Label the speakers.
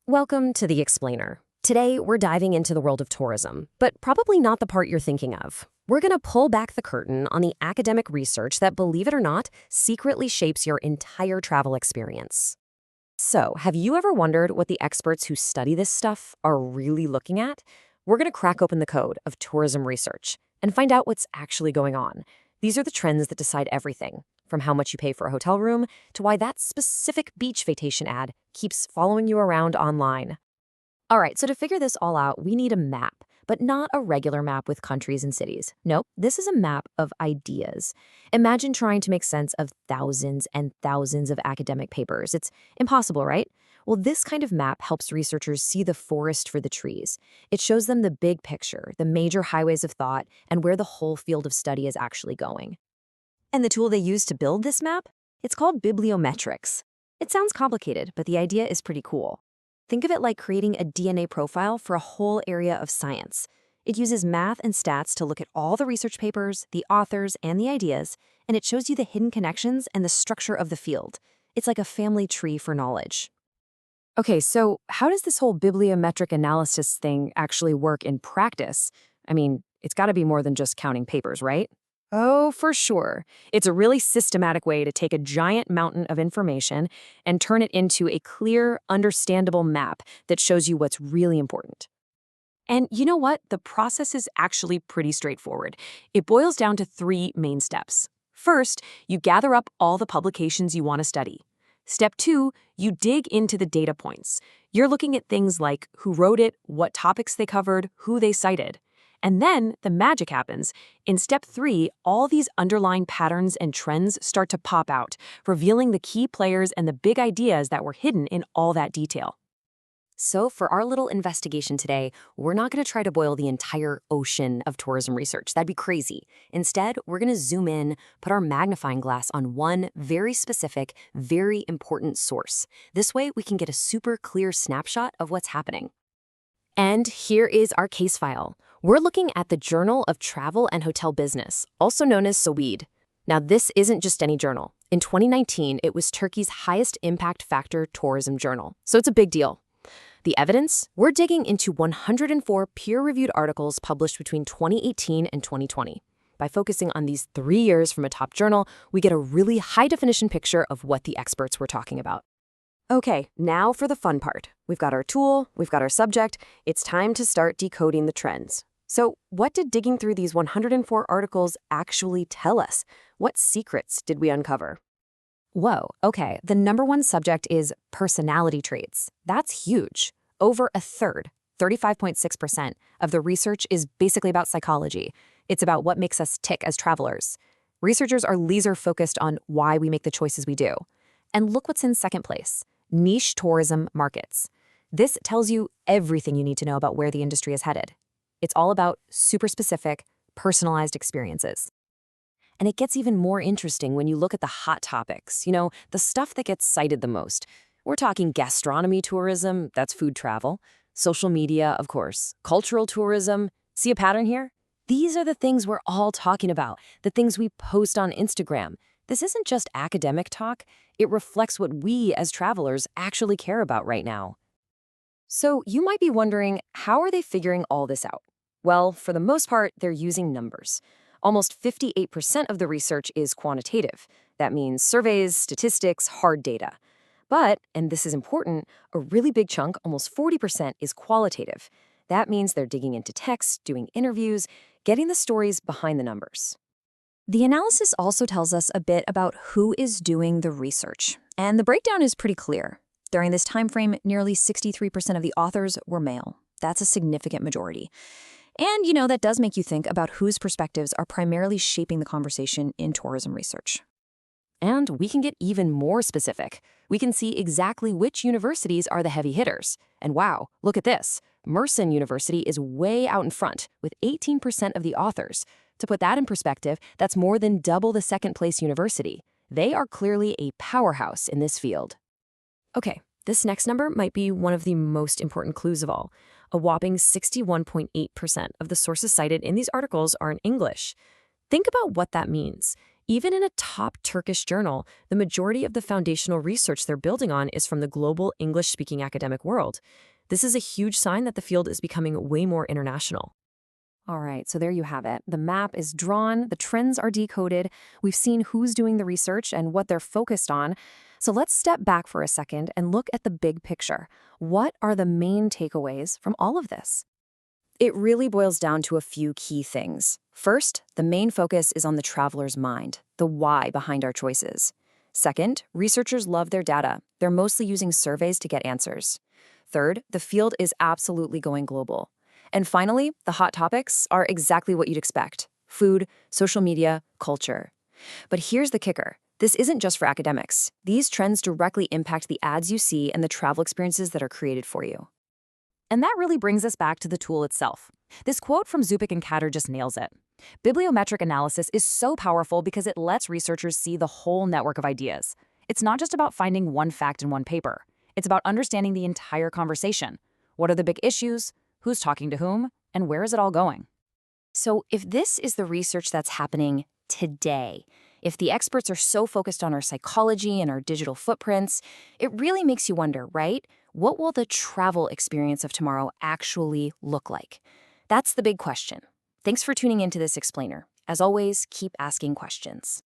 Speaker 1: Welcome to The Explainer. Today, we're diving into the world of tourism, but probably not the part you're thinking of. We're going to pull back the curtain on the academic research that, believe it or not, secretly shapes your entire travel experience. So, have you ever wondered what the experts who study this stuff are really looking at? We're going to crack open the code of tourism research and find out what's actually going on. These are the trends that decide everything, from how much you pay for a hotel room to why that specific beach vacation ad keeps following you around online. All right, so to figure this all out, we need a map, but not a regular map with countries and cities. Nope, this is a map of ideas. Imagine trying to make sense of thousands and thousands of academic papers. It's impossible, right? Well, this kind of map helps researchers see the forest for the trees. It shows them the big picture, the major highways of thought, and where the whole field of study is actually going. And the tool they use to build this map? It's called bibliometrics. It sounds complicated, but the idea is pretty cool. Think of it like creating a DNA profile for a whole area of science. It uses math and stats to look at all the research papers, the authors, and the ideas, and it shows you the hidden connections and the structure of the field. It's like a family tree for knowledge. Okay, so how does this whole bibliometric analysis thing actually work in practice? I mean, it's got to be more than just counting papers, right? Oh, for sure. It's a really systematic way to take a giant mountain of information and turn it into a clear, understandable map that shows you what's really important. And you know what? The process is actually pretty straightforward. It boils down to three main steps. First, you gather up all the publications you want to study. Step 2, you dig into the data points. You're looking at things like who wrote it, what topics they covered, who they cited. And then the magic happens. In step 3, all these underlying patterns and trends start to pop out, revealing the key players and the big ideas that were hidden in all that detail. So for our little investigation today, we're not going to try to boil the entire ocean of tourism research. That'd be crazy. Instead, we're going to zoom in, put our magnifying glass on one very specific, very important source. This way, we can get a super clear snapshot of what's happening. And here is our case file. We're looking at the Journal of Travel and Hotel Business, also known as SOİD. Now, this isn't just any journal. In 2019, it was Turkey's highest impact factor tourism journal, so it's a big deal. The evidence? We're digging into 104 peer-reviewed articles published between 2018 and 2020. By focusing on these 3 years from a top journal, we get a really high-definition picture of what the experts were talking about. Okay, now for the fun part. We've got our tool, we've got our subject. It's time to start decoding the trends. So, what did digging through these 104 articles actually tell us? What secrets did we uncover? Whoa, okay, the number one subject is personality traits. That's huge. Over a third, 35.6%, of the research is basically about psychology. It's about what makes us tick as travelers. Researchers are laser-focused on why we make the choices we do. And look what's in second place. Niche tourism markets. This tells you everything you need to know about where the industry is headed. It's all about super specific, personalized experiences. And it gets even more interesting when you look at the hot topics, the stuff that gets cited the most. We're talking gastronomy tourism, that's food travel, social media, of course, cultural tourism. See a pattern here? These are the things we're all talking about, the things we post on Instagram. This isn't just academic talk. It reflects what we as travelers actually care about right now. So you might be wondering, how are they figuring all this out? Well, for the most part, they're using numbers. Almost 58% of the research is quantitative. That means surveys, statistics, hard data. But, and this is important, a really big chunk, almost 40%, is qualitative. That means they're digging into text, doing interviews, getting the stories behind the numbers. The analysis also tells us a bit about who is doing the research, and the breakdown is pretty clear. During this time frame, nearly 63% of the authors were male. That's a significant majority. And, that does make you think about whose perspectives are primarily shaping the conversation in tourism research. And we can get even more specific. We can see exactly which universities are the heavy hitters. And wow, look at this. Mersin University is way out in front, with 18% of the authors. To put that in perspective, that's more than double the second-place university. They are clearly a powerhouse in this field. Okay, this next number might be one of the most important clues of all. A whopping 61.8% of the sources cited in these articles are in English. Think about what that means. Even in a top Turkish journal, the majority of the foundational research they're building on is from the global English-speaking academic world. This is a huge sign that the field is becoming way more international.
Speaker 2: All right, so there you have it. The map is drawn, the trends are decoded, we've seen who's doing the research and what they're focused on. So let's step back for a second and look at the big picture. What are the main takeaways from all of this? It really boils down to a few key things. First, the main focus is on the traveler's mind, the why behind our choices. Second, researchers love their data. They're mostly using surveys to get answers. Third, the field is absolutely going global. And finally, the hot topics are exactly what you'd expect: food, social media, culture. But here's the kicker. This isn't just for academics. These trends directly impact the ads you see and the travel experiences that are created for you.
Speaker 3: And that really brings us back to the tool itself. This quote from Zupik and Katter just nails it. Bibliometric analysis is so powerful because it lets researchers see the whole network of ideas. It's not just about finding one fact in one paper. It's about understanding the entire conversation. What are the big issues? Who's talking to whom? And where is it all going?
Speaker 2: So if this is the research that's happening today, if the experts are so focused on our psychology and our digital footprints, it really makes you wonder, right? What will the travel experience of tomorrow actually look like? That's the big question. Thanks for tuning into this explainer. As always, keep asking questions.